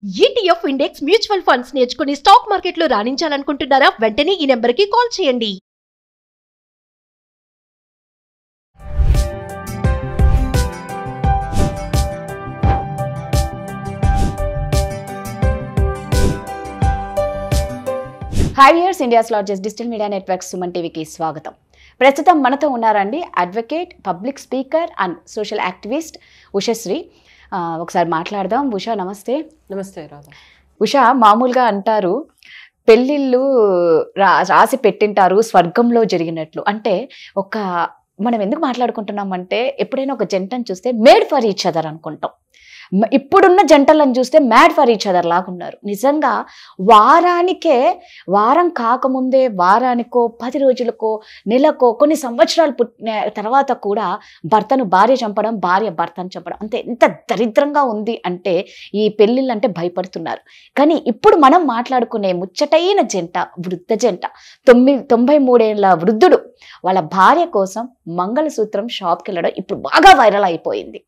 ETF index mutual funds నేర్చుకుని stock మార్కెట్లో రాణించాలనుకుంటున్నారా? వెంటనే ఈ నెంబర్కి కాల్ చేయండి. Hi viewers, India's largest digital media network Suman టీవీకి స్వాగతం. ప్రస్తుతం మనతో ఉన్నారండి advocate, public speaker and social activist Ushasri. ఒకసారి మాట్లాడదాం. ఉషా, నమస్తే. నమస్తే రాధా. ఉషా, మామూలుగా అంటారు పెళ్ళిళ్ళు రాసి పెట్టింటారు స్వర్గంలో జరిగినట్లు. అంటే మనం ఎందుకు మాట్లాడుకుంటున్నామంటే, ఎప్పుడైనా ఒక జంటను చూస్తే మేడ్ ఫర్ ఈచ్ అదర్ అనుకుంటాం. ఇప్పుడున్న జంటలను చూస్తే మ్యాడ్ ఫర్ ఈచ్ అదర్ లాగా ఉన్నారు. నిజంగా వారం కాకముందే వారానికో 10 రోజులకో నెలకో కొన్ని సంవత్సరాలు పుట్టిన తర్వాత కూడా భర్తను భార్య చంపడం, భార్య భర్తను చంపడం అంటే ఎంత దరిద్రంగా ఉంది అంటే ఈ పెళ్ళిళ్ళు అంటే భయపడుతున్నారు. కానీ ఇప్పుడు మనం మాట్లాడుకునే ముచ్చటైన జంట, వృద్ధ జంట, 93 ఏళ్ళ వృద్ధుడు వాళ్ళ భార్య కోసం మంగళసూత్రం షాప్కి వెళ్ళడం ఇప్పుడు బాగా వైరల్ అయిపోయింది.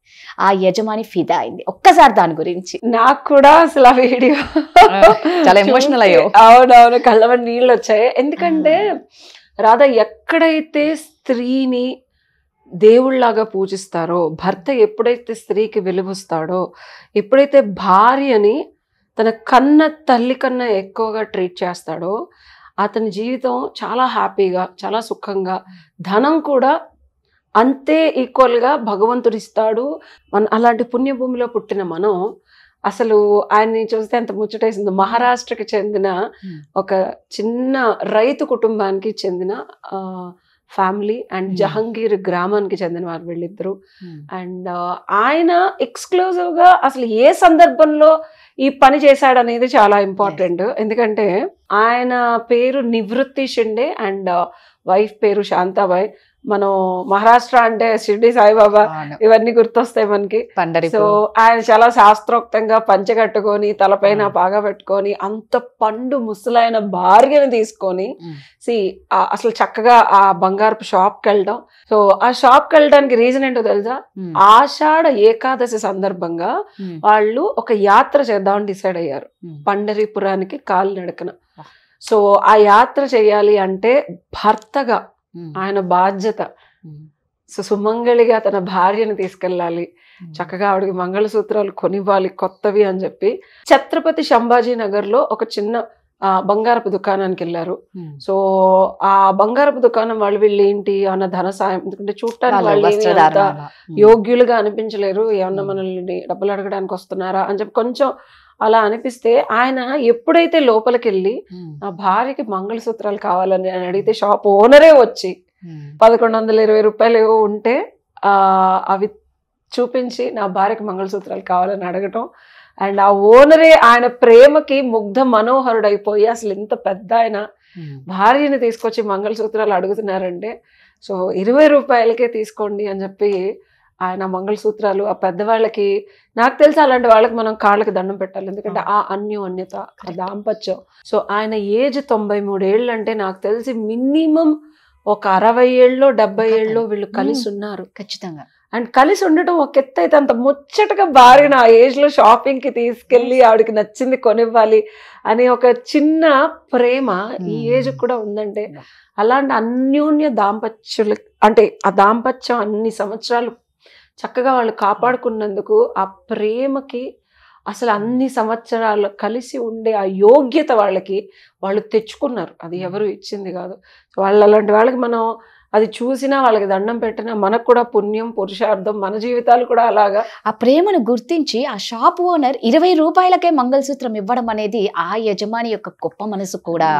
ఆ యజమాని ఫిదా అయింది. ఒక్కసారి దాని గురించి. నాకు కూడా అసలు ఆ వీడియో చాలా ఎమోషనల్ అయ్యో. అవునవును, కళ్ళవని నీళ్ళు వచ్చాయి. ఎందుకంటే రాధా, ఎక్కడైతే స్త్రీని దేవుళ్లాగా పూజిస్తారో, భర్త ఎప్పుడైతే స్త్రీకి వెలువస్తాడో, ఎప్పుడైతే భార్యని తన కన్న తల్లి కన్నా ఎక్కువగా ట్రీట్ చేస్తాడో, అతని జీవితం చాలా హ్యాపీగా, చాలా సుఖంగా, ధనం కూడా అంతే ఈక్వల్గా భగవంతుడు ఇస్తాడు. అలాంటి పుణ్యభూమిలో పుట్టిన మనం అసలు ఆయన్ని చూస్తే ఎంత ముచ్చటేసింది. మహారాష్ట్రకి చెందిన ఒక చిన్న రైతు కుటుంబానికి చెందిన ఫ్యామిలీ అండ్ జహంగీర్ గ్రామానికి చెందిన వారు వీళ్ళిద్దరు. అండ్ ఆయన ఎక్స్క్లూజివ్ గా అసలు ఏ సందర్భంలో ఈ పని చేశాడనేది చాలా ఇంపార్టెంట్. ఎందుకంటే ఆయన పేరు నివృత్తి షిండే అండ్ వైఫ్ పేరు శాంతాబాయ్. మనం మహారాష్ట్ర అంటే షిర్డి సాయిబాబా ఇవన్నీ గుర్తొస్తాయి మనకి. సో ఆయన చాలా శాస్త్రోక్తంగా పంచగట్టుకొని తలపైన బాగా పెట్టుకొని అంత పండు ముసలైన భార్యను తీసుకొని అసలు చక్కగా ఆ బంగారపు షాప్కి వెళ్ళడం. సో ఆ షాప్కి వెళ్ళడానికి రీజన్ ఏంటో తెలుసా? ఆషాఢ ఏకాదశి సందర్భంగా వాళ్ళు ఒక యాత్ర చేద్దామని డిసైడ్ అయ్యారు, పండరీపురానికి కాలినడకన. సో ఆ యాత్ర చేయాలి అంటే భర్తగా ఆయన బాధ్యత. సో సుమంగళిగా తన భార్యను తీసుకెళ్ళాలి, చక్కగా ఆవిడకి మంగళసూత్రాలు కొనివ్వాలి కొత్తవి అని చెప్పి ఛత్రపతి సంభాజీ నగర్ లో ఒక చిన్న బంగారపు దుకాణానికి వెళ్ళారు. సో ఆ బంగారపు దుకాణం వీళ్ళు ఏంటి అన్న ధన సాయం, ఎందుకంటే చూడటానికి వాళ్ళు యోగ్యులుగా అనిపించలేరు, ఏమన్నా మనల్ని డబ్బులు అడగడానికి వస్తున్నారా అని చెప్పి కొంచెం అలా అనిపిస్తే, ఆయన ఎప్పుడైతే లోపలికి వెళ్ళి నా భార్యకి మంగళసూత్రాలు కావాలని అడిగితే షాప్ ఓనరే వచ్చి 1120 రూపాయలు ఏవో ఉంటే అవి చూపించి నా భార్యకి మంగళసూత్రాలు కావాలని అడగటం. అండ్ ఆ ఓనరే ఆయన ప్రేమకి ముగ్ధ మనోహరుడైపోయి అసలు ఇంత పెద్ద ఆయన భార్యని తీసుకొచ్చి మంగళసూత్రాలు అడుగుతున్నారంటే, సో 20 రూపాయలకే తీసుకోండి అని చెప్పి ఆయన మంగళసూత్రాలు ఆ పెద్దవాళ్ళకి, నాకు తెలిసి అలాంటి వాళ్ళకి మనం కాళ్ళకి దండం పెట్టాలి. ఎందుకంటే ఆ అన్యోన్యత, ఆ దాంపత్యం. సో ఆయన ఏజ్ 93 ఏళ్ళు అంటే నాకు తెలిసి మినిమం ఒక 60 ఏళ్ళలో 70 ఏళ్ళలో వీళ్ళు కలిసి ఉన్నారు ఖచ్చితంగా. అండ్ కలిసి ఉండటం ఒక ఎత్తు అయితే, అంత ముచ్చటగా భార్యను ఆ ఏజ్ లో షాపింగ్ కి తీసుకెళ్లి ఆవిడకి నచ్చింది కొనివ్వాలి అనే ఒక చిన్న ప్రేమ ఈ ఏజ్ కూడా ఉందంటే, అలాంటి అన్యోన్య దాంపత్యులు అంటే ఆ దాంపత్యం అన్ని సంవత్సరాలు చక్కగా వాళ్ళు కాపాడుకున్నందుకు ఆ ప్రేమకి అసలు అన్ని సంవత్సరాలు కలిసి ఉండే ఆ యోగ్యత వాళ్ళు తెచ్చుకున్నారు. అది ఎవరు ఇచ్చింది కాదు. అలాంటి వాళ్ళకి మనం అది చూసినా, వాళ్ళకి దండం పెట్టినా మనకు కూడా పుణ్యం, పురుషార్థం, మన జీవితాలు కూడా అలాగా. ఆ ప్రేమను గుర్తించి ఆ షాప్ ఓనర్ 20 రూపాయలకే మంగళసూత్రం ఇవ్వడం అనేది ఆ యజమాని యొక్క గొప్ప మనసు కూడా.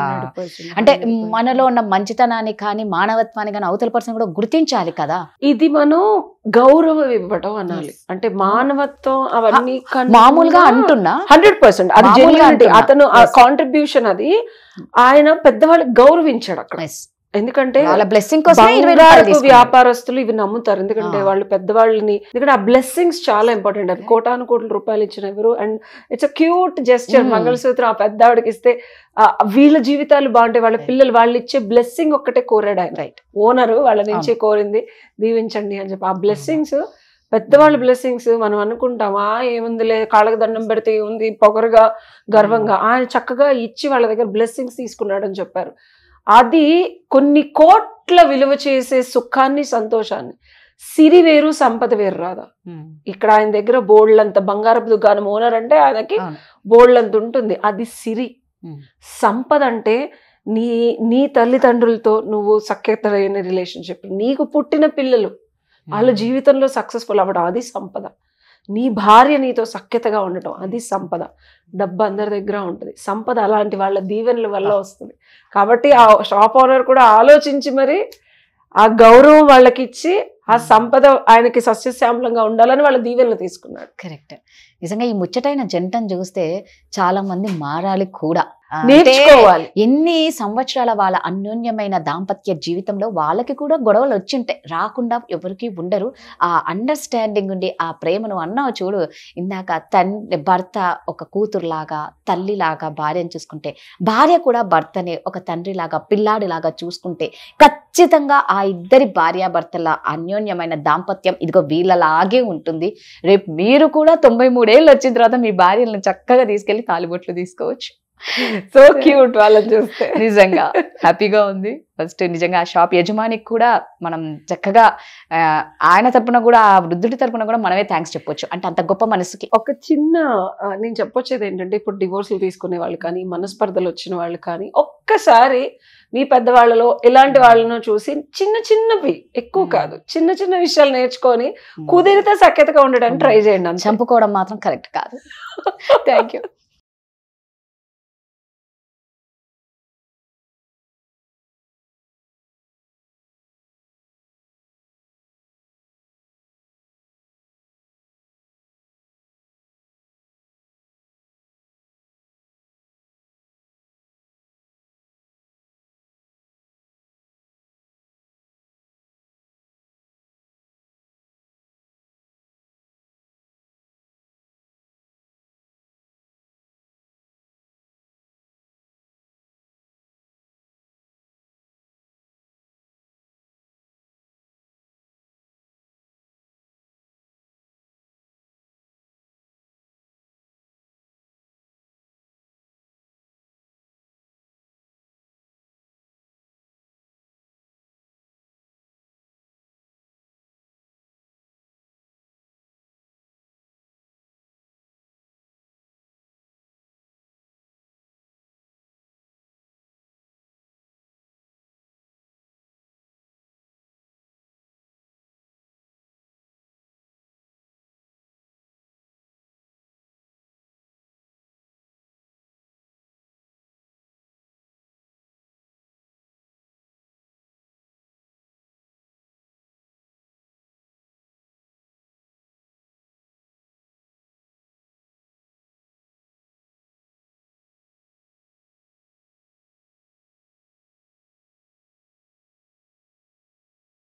అంటే మనలో ఉన్న మంచితనాన్ని కానీ మానవత్వాన్ని కానీ అవతల పర్సన్ కూడా గుర్తించాలి కదా. ఇది మనం గౌరవం ఇవ్వడం అనాలి. అంటే మానవత్వం అవన్నీ మామూలుగా అంటున్నా 100% అది జెన్యూనిటీ, అతను ఆ కాంట్రిబ్యూషన్, అది ఆయన పెద్దవాళ్ళకి గౌరవించాడు అక్కడ. ఎందుకంటే వ్యాపారస్తులు ఇవి నమ్ముతారు, ఎందుకంటే వాళ్ళు పెద్దవాళ్ళని, ఎందుకంటే ఆ బ్లెస్సింగ్స్ చాలా ఇంపార్టెంట్. అది కోటాను కోట్ల రూపాయలు ఇచ్చిన ఎవరు, and it's a cute gesture. మంగళసూత్రం ఆ పెద్దవాడికి ఇస్తే వీళ్ళ జీవితాలు బాగుంటాయి, వాళ్ళ పిల్లలు, వాళ్ళు ఇచ్చే బ్లెస్సింగ్ ఒక్కటే కోరాడు ఆయన. రైట్, ఓనరు వాళ్ళ నుంచి కోరింది దీవించండి అని చెప్పి. ఆ బ్లెస్సింగ్స్ పెద్దవాళ్ళ బ్లెస్సింగ్స్ మనం అనుకుంటాం ఏముందిలే, కాళ్ళకి దండం పెడితే ఏముంది, పొగరుగా గర్వంగా. ఆయన చక్కగా ఇచ్చి వాళ్ళ దగ్గర బ్లెస్సింగ్స్ తీసుకున్నాడని చెప్పారు. అది కొన్ని కోట్ల విలువ చేసే సుఖాన్ని, సంతోషాన్ని. సిరి వేరు, సంపద వేరు రాదా. ఇక్కడ ఆయన దగ్గర బోల్డ్లంత బంగారపు దుకాణం ఓనర్ అంటే ఆయనకి బోల్డ్లంత ఉంటుంది, అది సిరి. సంపద అంటే నీ తల్లిదండ్రులతో నువ్వు సఖ్యతరైన రిలేషన్షిప్, నీకు పుట్టిన పిల్లలు వాళ్ళ జీవితంలో సక్సెస్ఫుల్ అవ్వడం, అది సంపద. నీ భార్య నీతో సఖ్యతగా ఉండటం, అది సంపద. డబ్బు అందరి దగ్గర ఉంటుంది, సంపద అలాంటి వాళ్ళ దీవెనల వల్ల వస్తుంది. కాబట్టి ఆ షాప్ ఓనర్ కూడా ఆలోచించి మరి ఆ గౌరవం వాళ్ళకి ఇచ్చి ఆ సంపద ఆయనకి సస్యశ్యామలంగా ఉండాలని వాళ్ళ దీవెనలు తీసుకున్నాడు. కరెక్ట్. నిజంగా ఈ ముచ్చటైన జంటను చూస్తే చాలా మంది మారాలి కూడా, నేర్చుకోవాలి. ఎన్ని సంవత్సరాల వాళ్ళ అన్యోన్యమైన దాంపత్య జీవితంలో వాళ్ళకి కూడా గొడవలు వచ్చింటాయి, రాకుండా ఎవరికి ఉండరు. ఆ అండర్స్టాండింగ్ ఉండి ఆ ప్రేమను అన్నావు చూడు ఇందాక, భర్త ఒక కూతురులాగా, తల్లిలాగా భార్యను చూసుకుంటే, భార్య కూడా భర్తని ఒక తండ్రిలాగా, పిల్లాడిలాగా చూసుకుంటే ఖచ్చితంగా ఆ ఇద్దరి భార్యాభర్తల అన్యోన్యమైన దాంపత్యం ఇదిగో వీళ్ళలాగే ఉంటుంది. రేపు మీరు కూడా 93 ఏళ్ళు వచ్చిన తర్వాత మీ భార్యలను చక్కగా తీసుకెళ్లి తాలిబొట్లు తీసుకోవచ్చు. సో క్యూట్ వాళ్ళని చూస్తే. నిజంగా హ్యాపీగా ఉంది. ఫస్ట్ నిజంగా ఆ షాప్ యజమానికి కూడా మనం చక్కగా ఆయన తరపున కూడా, ఆ వృద్ధుడి తరపున కూడా మనమే థ్యాంక్స్ చెప్పొచ్చు. అంటే అంత గొప్ప మనసుకి. ఒక చిన్న నేను చెప్పొచ్చేది ఏంటంటే, ఇప్పుడు డివోర్సులు తీసుకునే వాళ్ళు కానీ, మనస్పర్ధలు వచ్చిన వాళ్ళు కానీ, ఒక్కసారి మీ పెద్దవాళ్ళలో ఇలాంటి వాళ్ళను చూసి చిన్న చిన్నవి, ఎక్కువ కాదు, చిన్న చిన్న విషయాలు నేర్చుకొని కుదిరితే సఖ్యతగా ఉండడానికి ట్రై చేయండి. చంపుకోవడం మాత్రం కరెక్ట్ కాదు. Thank you.